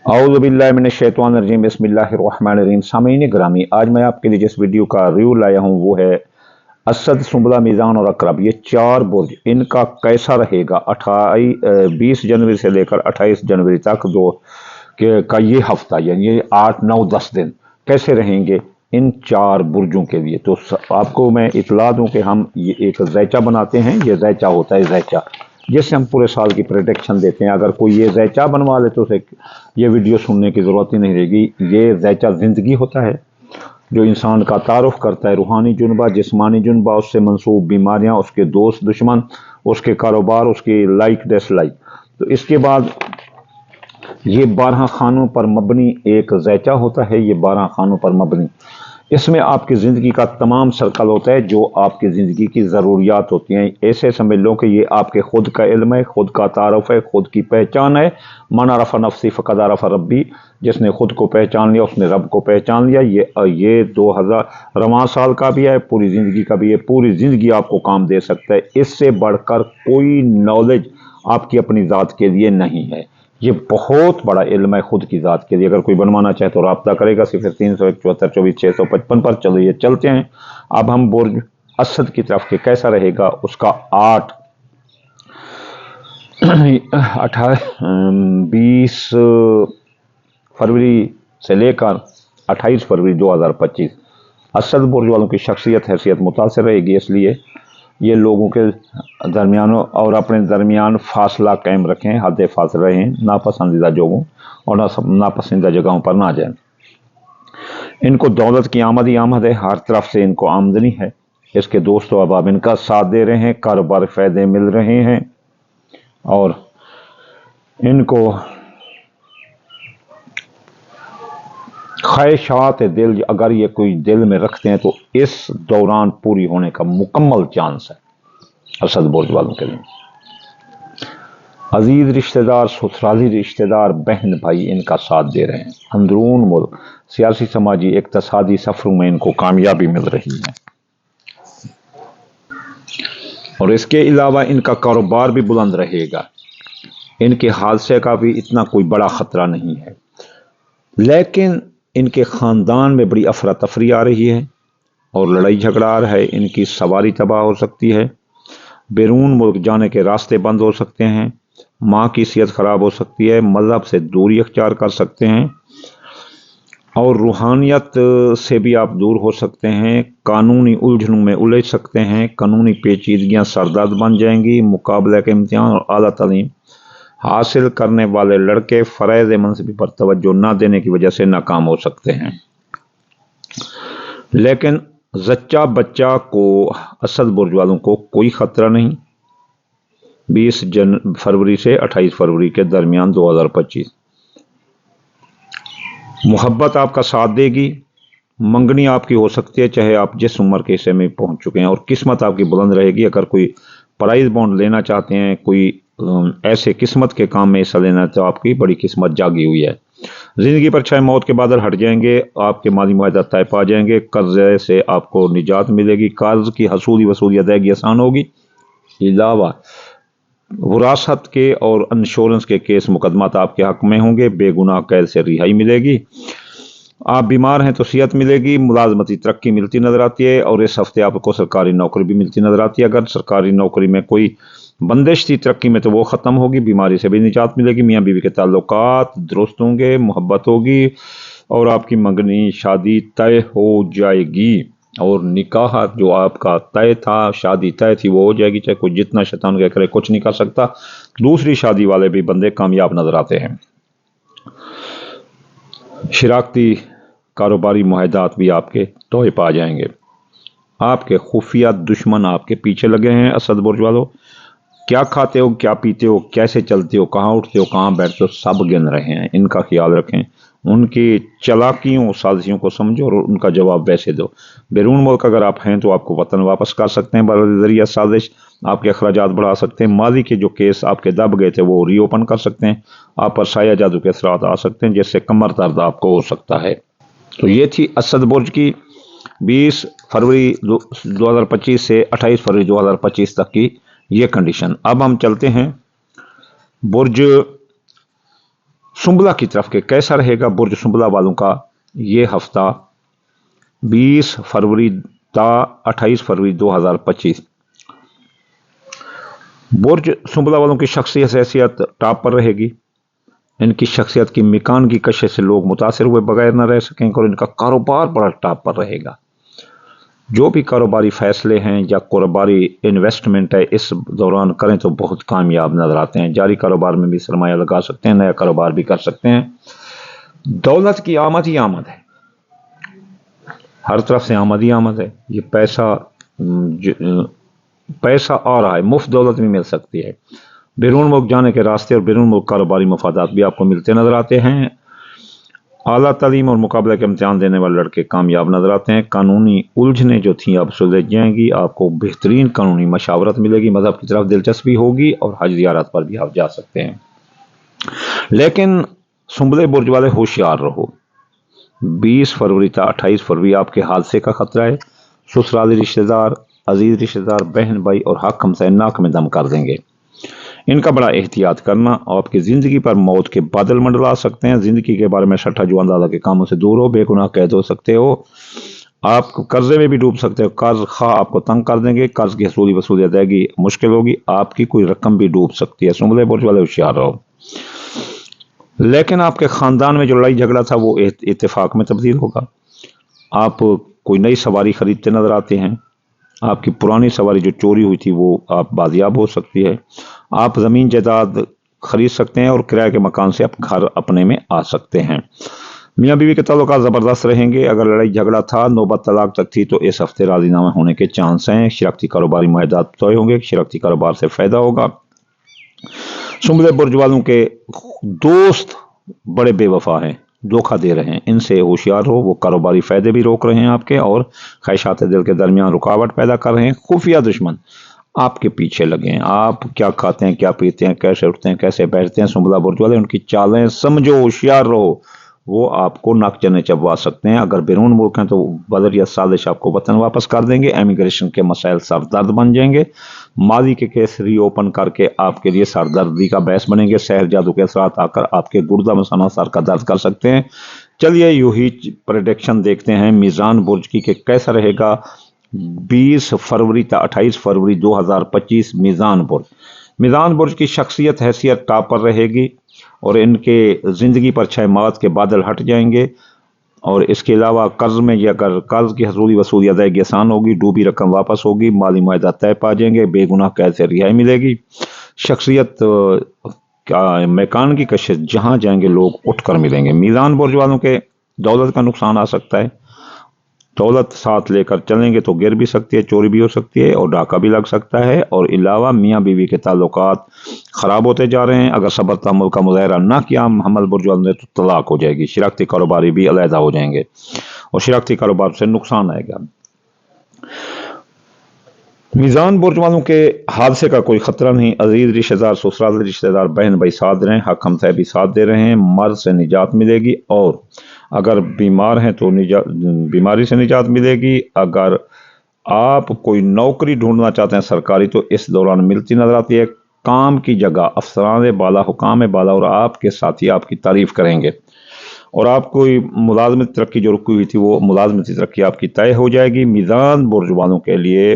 औज़ुबिल्लाहिमिनश्शैतानिर्रजीम बिस्मिल्लाहिर्रहमानिर्रहीम। सामीन ग्रामी, आज मैं आपके लिए जिस वीडियो का रिव्यू लाया हूँ वो है असद, सुंबला, मीज़ान और अकरब। ये चार बुर्ज, इनका कैसा रहेगा 20 जनवरी से लेकर 28 जनवरी तक का ये हफ्ता, यानी ये 8 9 10 दिन कैसे रहेंगे इन चार बुर्जों के लिए। तो आपको मैं इतला दूं कि हम ये एक ज़ैचा बनाते हैं। ये ज़ैचा होता है ज़ैचा, जिससे हम पूरे साल की प्रोटेक्शन देते हैं। अगर कोई ये ज़ैचा बनवा ले तो उसे ये वीडियो सुनने की ज़रूरत ही नहीं रहेगी। ये ज़ैचा ज़िंदगी होता है जो इंसान का तारुफ करता है, रूहानी जुनबा, जिस्मानी जुनबा, उससे मंसूब बीमारियां, उसके दोस्त दुश्मन, उसके कारोबार, उसकी लाइक डिसलाइक। तो इसके बाद ये 12 खानों पर मबनी एक ज़ैचा होता है। ये 12 खानों पर मबनी, इसमें आपकी ज़िंदगी का तमाम सर्कल होता है जो आपकी ज़िंदगी की ज़रूरियात होती हैं। ऐसे समझ लो कि ये आपके खुद का इल्म है, खुद का तारुफ है, खुद की पहचान है। मन अरफ़ नफ्सी फ़क़द अरफ़ रब्बी, जिसने खुद को पहचान लिया उसने रब को पहचान लिया। ये 2000 रवां साल का भी है, पूरी ज़िंदगी का भी है। पूरी ज़िंदगी आपको काम दे सकता है। इससे बढ़कर कोई नॉलेज आपकी अपनी ज़ात के लिए नहीं है। ये बहुत बड़ा इल्म है खुद की ज़ात के लिए। अगर कोई बनवाना चाहे तो रब्ता करेगा 037424 पर। चलो ये चलते हैं। अब हम बुर्ज असद की तरफ के कैसा रहेगा उसका 20 फरवरी से लेकर 28 फरवरी 2025 असद बुर्ज वालों की शख्सियत हैसियत मुतासर रहेगी। इसलिए ये लोगों के दरमियान और अपने दरमियान फासला कायम रखें, हद फासला रहें, नापसंदीदा लोगों और नापसंदीदा जगहों पर ना जाएं। इनको दौलत की आमद ही आमद है, हर तरफ से इनको आमदनी है। इसके दोस्त अहबाब इनका साथ दे रहे हैं, कारोबार फ़ायदे मिल रहे हैं और इनको ख्वाहिशात दिल अगर ये कोई दिल में रखते हैं तो इस दौरान पूरी होने का मुकम्मल चांस है असद बुर्ज वालों के लिए। अजीज रिश्तेदार, ससुराली रिश्तेदार, बहन भाई इनका साथ दे रहे हैं। अंदरून मुल्क सियासी, समाजी, इक्तसादी सफरों में इनको कामयाबी मिल रही है और इसके अलावा इनका कारोबार भी बुलंद रहेगा। इनके हादसे का भी इतना कोई बड़ा ख़तरा नहीं है, लेकिन इनके ख़ानदान में बड़ी अफरा तफरी आ रही है और लड़ाई झगड़ा आ रहा है। इनकी सवारी तबाह हो सकती है, बैरून मुल्क जाने के रास्ते बंद हो सकते हैं, माँ की सेहत ख़राब हो सकती है, मज़हब से दूरी अख्तियार कर सकते हैं और रूहानियत से भी आप दूर हो सकते हैं। कानूनी उलझनों में उलझ सकते हैं, कानूनी पेचीदगियाँ सरदर्द बन जाएंगी। मुकाबले के इम्तिहान और आला तालीम हासिल करने वाले लड़के फ़रज़ मनसबी पर तवज्जो न देने की वजह से नाकाम हो सकते हैं। लेकिन ज़च्चा बच्चा को, असद बुर्ज वालों को कोई ख़तरा नहीं। 20 फरवरी से 28 फरवरी के दरमियान 2025 मोहब्बत आपका साथ देगी। मंगनी आपकी हो सकती है चाहे आप जिस उम्र के हिस्से में पहुंच चुके हैं, और किस्मत आपकी बुलंद रहेगी। अगर कोई प्राइज बॉन्ड लेना चाहते हैं, कोई ऐसे किस्मत के काम में हिस्सा लेना है तो आपकी बड़ी किस्मत जागी हुई है। ज़िंदगी पर छाए मौत के बादल हट जाएंगे, आपके माली मुआहदा तय पा जाएंगे, कर्जे से आपको निजात मिलेगी, कर्ज की हसूली वसूली अदायगी आसान होगी। अलावा विरासत के और इंश्योरेंस के केस मुकदमात आपके हक में होंगे, बेगुनाह कैद से रिहाई मिलेगी। आप बीमार हैं तो सेहत मिलेगी, मुलाजमती तरक्की मिलती नजर आती है और इस हफ्ते आपको सरकारी नौकरी भी मिलती नजर आती है। अगर सरकारी नौकरी में कोई बंदिश थी तरक्की में तो वो ख़त्म होगी, बीमारी से भी निजात मिलेगी, मियाँ बीवी के ताल्लुकात दुरुस्त होंगे, मोहब्बत होगी और आपकी मंगनी शादी तय हो जाएगी और निकाह जो आपका तय था, शादी तय थी, वो हो जाएगी। चाहे कोई जितना शैतान क्या करे कुछ नहीं कर सकता। दूसरी शादी वाले भी बंदे कामयाब नजर आते हैं। शराकती कारोबारी मुआहदात भी आपके तोय पा जाएंगे। आपके खुफिया दुश्मन आपके पीछे लगे हैं असद बुर्ज वालों। क्या खाते हो, क्या पीते हो, कैसे चलते हो, कहाँ उठते हो, कहाँ बैठते हो, सब गिन रहे हैं। इनका ख्याल रखें, उनकी चालाकियों साजिशों को समझो और उनका जवाब वैसे दो। बैरून मुल्क अगर आप हैं तो आपको वतन वापस कर सकते हैं बज़रिया साजिश, आपके अखराजात बढ़ा सकते हैं। माजी के जो केस आपके दब गए थे वो रीओपन कर सकते हैं। आप पर साया जादू के असरात आ सकते हैं जिससे कमर दर्द आपको हो सकता है। तो ये थी असद बुर्ज की 20 फरवरी 2025 से 28 फरवरी 2025 तक की ये कंडीशन। अब हम चलते हैं बुर्ज सुंबला की तरफ के कैसा रहेगा बुर्ज सुंबला वालों का ये हफ्ता 20 फरवरी ता 28 फरवरी 2025। बुर्ज सुंबला वालों की शख्सियत हैसियत टॉप पर रहेगी। इनकी शख्सियत की मिकान की कशिश से लोग मुतासिर हुए बगैर न रह सकेंगे और इनका कारोबार बड़ा टॉप पर रहेगा। जो भी कारोबारी फैसले हैं या कारोबारी इन्वेस्टमेंट है इस दौरान करें तो बहुत कामयाब नजर आते हैं। जारी कारोबार में भी सरमाया लगा सकते हैं, नया कारोबार भी कर सकते हैं। दौलत की आमद ही आमद है, हर तरफ से आमद ही आमद है। ये पैसा आ रहा है, मुफ्त दौलत भी मिल सकती है। बैरून मुल्क जाने के रास्ते और बैरून मुल्क कारोबारी मफादात भी आपको मिलते नजर आते हैं। आला तालीम और मुकाबले के इम्तिहान देने वाले लड़के कामयाब नजर आते हैं। कानूनी उलझने जो थी अब सुलझ जाएंगी। आपको बेहतरीन कानूनी मशावरत मिलेगी। मजहब की तरफ दिलचस्पी होगी और हज ज़ियारत पर भी आप जा सकते हैं। लेकिन सुंबले बुर्ज वाले होशियार रहो। 20 फरवरी था 28 फरवरी आपके हादसे का खतरा है। ससुराली रिश्तेदार, अजीज रिश्तेदार, बहन भाई और हक हमसे नाक में दम कर देंगे। इनका बड़ा एहतियात करना। आपकी ज़िंदगी पर मौत के बादल मंडला सकते हैं। ज़िंदगी के बारे में सट्टा जुआंदादा के कामों से दूर हो, बेगुनाह कैद हो सकते हो। आप कर्जे में भी डूब सकते हो। कर्ज खा आपको तंग कर देंगे। कर्ज की वसूली अदायगी मुश्किल होगी। आपकी कोई रकम भी डूब सकती है। सुंबले बुर्ज वाले होशियार रहो। लेकिन आपके ख़ानदान में जो लड़ाई झगड़ा था वो इत्तेफाक में तब्दील होगा। आप कोई नई सवारी खरीदते नजर आते हैं। आपकी पुरानी सवारी जो चोरी हुई थी वो आप बाजियाब हो सकती है। आप ज़मीन जायदाद खरीद सकते हैं और किराए के मकान से आप घर अपने में आ सकते हैं। मियाँ बीवी के ताल्लुकात ज़बरदस्त रहेंगे। अगर लड़ाई झगड़ा था, नौबत तलाक तक थी, तो इस हफ्ते राजीनामा होने के चांस हैं। शराकती कारोबारी मुआहदात तय होंगे। शराकती कारोबार से फ़ायदा होगा। सुंबले बुर्ज वालों के दोस्त बड़े बेवफा हैं, धोखा दे रहे हैं। इनसे होशियार हो। वो कारोबारी फायदे भी रोक रहे हैं आपके और ख्वाहिशात दिल के दरमियान रुकावट पैदा कर रहे हैं। खुफिया दुश्मन आपके पीछे लगे हैं। आप क्या खाते हैं, क्या पीते हैं, कैसे उठते हैं, कैसे बैठते हैं, सुंबला बुर्ज वाले उनकी चालें समझो, होशियार रहो। वो आपको नाक चने चबवा सकते हैं। अगर बैरून मुल्क हैं तो बदर या साजिश आपको वतन वापस कर देंगे। एमिग्रेशन के मसाइल सरदर्द बन जाएंगे। माजी के केस रीओपन करके आपके लिए सरदर्दी का बहस बनेंगे। सहर जादू के असरात आकर आपके गुर्दा मसाना सर का दर्द कर सकते हैं। चलिए यूं ही प्रेडिक्शन देखते हैं मीज़ान बुर्ज की कि कैसा रहेगा 20 फरवरी से 28 फरवरी 2025। मीज़ान बुर्ज की शख्सियत हैसियत टॉप पर रहेगी और इनके ज़िंदगी पर छहमात के बादल हट जाएंगे। और इसके अलावा कर्ज में या अगर कर्ज की हसूली वसूली अदायगी आसान होगी, डूबी रकम वापस होगी, माली मुआहदा तय पा जाएंगे, बेगुनाह कैद से रिहाई मिलेगी। शख्सियत मैकान की कशिश जहाँ जाएंगे लोग उठ कर मिलेंगे। मीज़ान बुर्ज वालों के दौलत का नुकसान आ सकता है। दौलत साथ लेकर चलेंगे तो गिर भी सकती है, चोरी भी हो सकती है और डाका भी लग सकता है। और अलावा मियाँ बीवी के ताल्लुकात ख़राब होते जा रहे हैं। अगर सब्र तहम्मुल का मुज़ाहरा ना किया हमल बुर्ज वालों ने तो तलाक हो जाएगी। शराकती कारोबारी भी अलहदा हो जाएंगे और शराकती कारोबार से नुकसान आएगा। मीज़ान बुर्ज वालों के हादसे का कोई खतरा नहीं। अजीज रिश्तेदार, ससुराल रिश्तेदार, बहन भाई साथ दे रहे हैं, हक हमसाय भी साथ दे रहे हैं। मर्ज से निजात मिलेगी और अगर बीमार हैं तो बीमारी से निजात मिलेगी। अगर आप कोई नौकरी ढूंढना चाहते हैं सरकारी तो इस दौरान मिलती नजर आती है। काम की जगह अफसरान बाला, हुकाम बाला और आपके साथी आपकी तारीफ करेंगे और आपको मुलाजमती तरक्की जो रुकी हुई थी वो मुलाजमती तरक्की आपकी तय हो जाएगी। मीज़ान बुर्ज वालों के लिए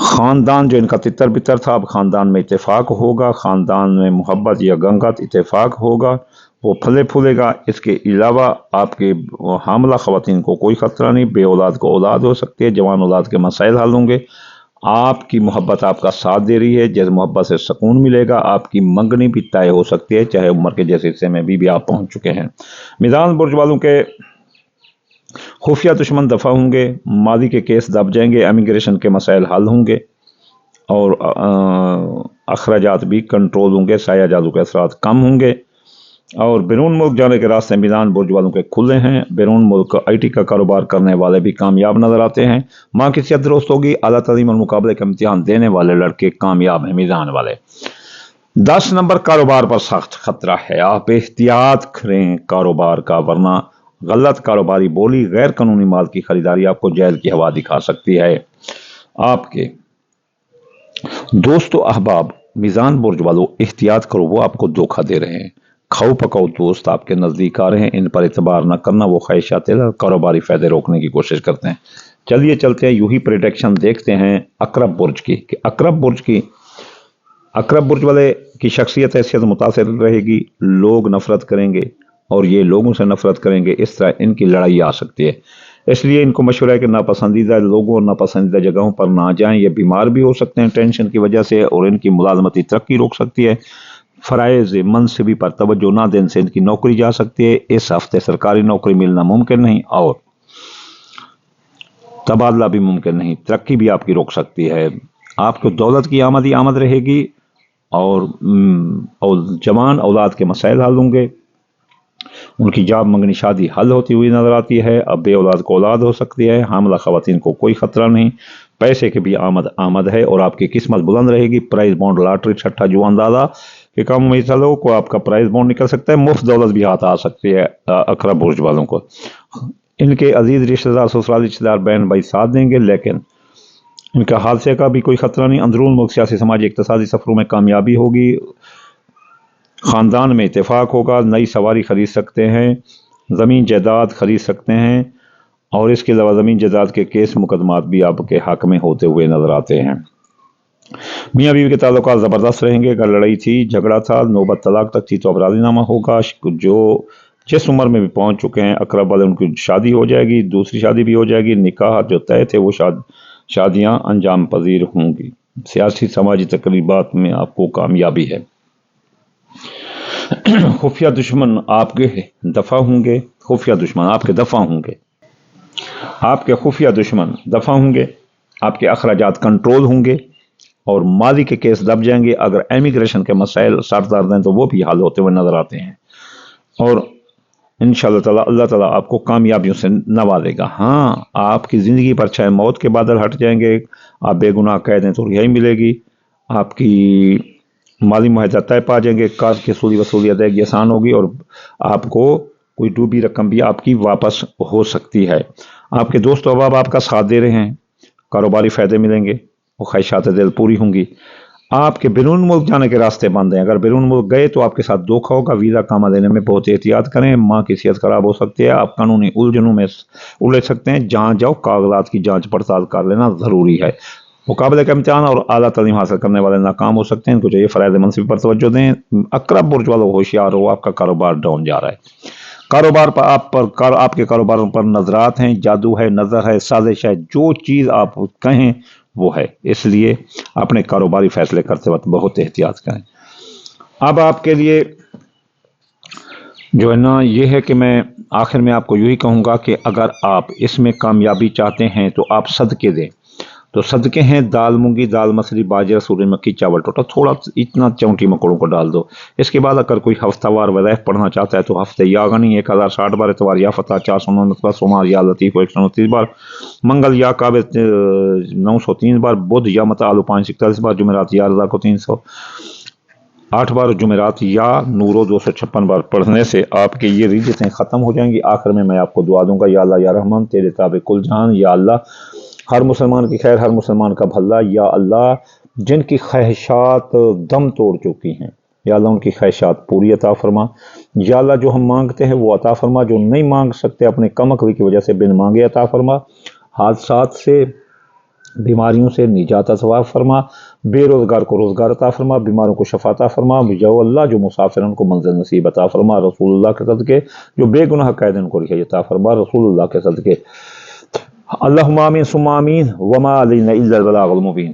ख़ानदान जो इनका तितर बितर था अब ख़ानदान में इत्तेफाक होगा। ख़ानदान में मोहब्बत या गंगत इत्तेफाक होगा, वो फले फूलेगा। इसके अलावा आपके हामला ख़वातीन को कोई ख़तरा नहीं। बे औलाद को औलाद हो सकती है। जवान औलाद के मसाइल हल होंगे। आपकी मोहब्बत आपका साथ दे रही है, जैसे मोहब्बत से सुकून मिलेगा। आपकी मंगनी भी तय हो सकती है, चाहे उम्र के जैसे हिस्से में भी आप पहुँच चुके हैं। मीज़ान बुर्ज वालों के खुफिया दुश्मन दफा होंगे। मादी के केस दब जाएंगे। इमिग्रेशन के मसाइल हल होंगे और अखराजात भी कंट्रोल होंगे। साया जादू के असरात कम होंगे और बैरून मुल्क जाने के रास्ते मीज़ान बुर्ज वालों के खुले हैं। बैरून मुल्क IT का कारोबार करने वाले भी कामयाब नजर आते हैं। माँ की सेहत दुरुस्त होगी। आला तालीम और मुकाबले का इम्तिहान देने वाले लड़के कामयाब हैं। मीज़ान वाले 10 नंबर कारोबार पर सख्त खतरा है। आप एहतियात करें कारोबार का, वरना गलत कारोबारी बोली, गैर कानूनी माल की खरीदारी आपको जेल की हवा दिखा सकती है। आपके दोस्तों, अहबाब, میزان برج والوں احتیاط کرو، وہ آپ کو دھوکہ دے رہے ہیں۔ کھاؤ پکاؤ دوست آپ کے نزدیک آ رہے ہیں، ان پر اعتبار نہ کرنا، وہ خواہشات کاروباری فائدے روکنے کی کوشش کرتے ہیں۔ چلیے چلتے ہیں یوں ہی پریڈکشن دیکھتے ہیں اقرب برج کی، کہ اقرب برج والے کی شخصیت حیثیت متاثر رہے گی، لوگ نفرت کریں گے اور یہ لوگوں سے نفرت کریں گے، اس طرح ان کی لڑائی آ سکتی ہے۔ اس لیے ان کو مشورہ ہے کہ ناپسندیدہ لوگوں اور ناپسندیدہ جگہوں پر نہ جائیں، یہ بیمار بھی ہو سکتے ہیں ٹینشن کی وجہ سے، اور ان کی ملازمتی ترقی روک سکتی ہے۔ فرائض منصبی پر توجہ نہ دینے سے ان کی نوکری جا سکتی ہے، اس ہفتے سرکاری نوکری ملنا ممکن نہیں اور تبادلہ بھی ممکن نہیں، ترقی بھی آپ کی روک سکتی ہے۔ آپ کو دولت کی آمد ہی آمد رہے گی اور جوان اولاد کے مسائل حل ہوں گے، ان کی جاب منگنی شادی حل ہوتی ہوئی نظر آتی ہے، اب بے اولاد کو اولاد ہو سکتی ہے، حاملہ خواتین کو کوئی خطرہ نہیں، پیسے کی بھی آمد ہے اور آپ کی قسمت بلند رہے گی۔ پرائز بانڈ لاٹری چھٹا جو اندازہ کہ کم میں چلو کو آپ کا پرائز بانڈ نکل سکتا ہے، مفت دولت بھی ہاتھ آ سکتی ہے اقرب برج والوں کو۔ ان کے عزیز رشتہ دار سسرالی رشتہ دار بہن بھائی ساتھ دیں گے، لیکن ان کا حادثے کا بھی کوئی خطرہ نہیں۔ اندرون ملک سیاسی سماجی اقتصادی سفروں میں کامیابی ہوگی، خاندان میں اتفاق ہوگا، نئی سواری خرید سکتے ہیں، زمین جائیداد خرید سکتے ہیں، اور اس کے علاوہ زمین جائیداد کے کیس مقدمات بھی آپ کے حق میں ہوتے ہوئے نظر آتے ہیں۔ میاں بیوی کے تعلقات زبردست رہیں گے، اگر لڑائی تھی جھگڑا تھا نوبت طلاق تک تھی تو اب راضی نامہ ہوگا۔ جو جس عمر میں بھی پہنچ چکے ہیں اقرب والے ان کی شادی ہو جائے گی، دوسری شادی بھی ہو جائے گی، نکاح جو طے تھے وہ شادیاں انجام پذیر ہوں گی۔ سیاسی سماجی تقریبات میں آپ کو کامیابی ہے۔ خفیہ دشمن آپ کے دفع ہوں گے، خفیہ دشمن آپ کے دفع ہوں گے، آپ کے خفیہ دشمن دفع ہوں گے، آپ کے اخراجات کنٹرول ہوں گے اور ماضی کے کیس دب جائیں گے۔ اگر امیگریشن کے مسائل سر درد ہیں تو وہ بھی حل ہوتے ہوئے نظر آتے ہیں، اور انشاءاللہ تعالی اللہ تعالیٰ آپ کو کامیابیوں سے نوازے گا۔ ہاں آپ کی زندگی پر چاہے موت کے بادل ہٹ جائیں گے، آپ بے گناہ قید ہیں تو رہائی ملے گی، آپ کی مالی معاہدہ طے پا جائیں گے، قرض کی وصولی ادائیگی آسان ہوگی، اور آپ کو کوئی ڈوبی رقم بھی آپ کی واپس ہو سکتی ہے۔ آپ کے دوست و احباب آپ کا ساتھ دے رہے ہیں، کاروباری فائدے ملیں گے، وہ خواہشات دل پوری ہوں گی۔ آپ کے بیرون ملک جانے کے راستے بند ہیں، اگر بیرون ملک گئے تو آپ کے ساتھ دھوکہ ہوگا، ویزا کامہ دینے میں بہت احتیاط کریں، ماں کی صحت خراب ہو سکتی ہے، آپ قانونی الجھنوں میں الجھ سکتے ہیں، جہاں جاؤ کاغذات کی جانچ پڑتال کر لینا ضروری ہے۔ مقابلے کا امتحان اور اعلیٰ تعلیم حاصل کرنے والے ناکام ہو سکتے ہیں، ان کو چاہیے فرائض منصبی پر توجہ دیں۔ اقرب برج والوں ہوشیار ہو، آپ کا کاروبار ڈاؤن جا رہا ہے، کاروبار پر آپ کے کاروباروں پر نظرات ہیں، جادو ہے، نظر ہے، سازش ہے، جو چیز آپ کہیں وہ ہے، اس لیے اپنے کاروباری فیصلے کرتے وقت بہت احتیاط کریں۔ اب آپ کے لیے جو ہے نا یہ ہے کہ میں آخر میں آپ کو یہی کہوں گا کہ اگر آپ اس میں کامیابی چاہتے ہیں تو آپ صدقے دیں، تو صدقے ہیں دال مونگی، دال مسری، باجرہ، سورج مکھی، چاول ٹوٹا، تھوڑا اتنا چونٹی مکوڑوں کو ڈال دو۔ اس کے بعد اگر کوئی ہفتہ وار وظائف پڑھنا چاہتا ہے تو ہفتے یا غنی 1060 بار، اتوار یا فتح 449 سوموار یا لطیف 129 بار، منگل یا کعبہ 903 بار، بدھ یا متعال 541 بار، جمعرات یا رضا کو 308 بار، جمعرات یا نورو 256 بار پڑھنے سے آپ کے یہ ریجتیں ختم ہو جائیں گی۔ آخر میں آپ کو دعا دوں گا، یا اللہ یا رحمان تیرے تابع کل جہان، یا اللہ ہر مسلمان کی خیر، ہر مسلمان کا بھلا، یا اللہ جن کی خواہشات دم توڑ چکی ہیں یا اللہ ان کی خواہشات پوری عطا فرما، یا اللہ جو ہم مانگتے ہیں وہ عطا فرما، جو نہیں مانگ سکتے اپنے کم عقلی کی وجہ سے بن مانگے عطا فرما، حادثات سے بیماریوں سے نجات عطا فرما، بے روزگار کو روزگار عطا فرما، بیماروں کو شفا عطا فرما، یا اللہ جو مسافر ان کو منزل نصیب عطا فرما، رسول اللہ کے صدقے جو بے گناہ قید ان کو رہائی عطا فرما، رسول اللہ کے صدقے۔ اللہم آمین ثم آمین، وما علینا الا البلاغ المبین۔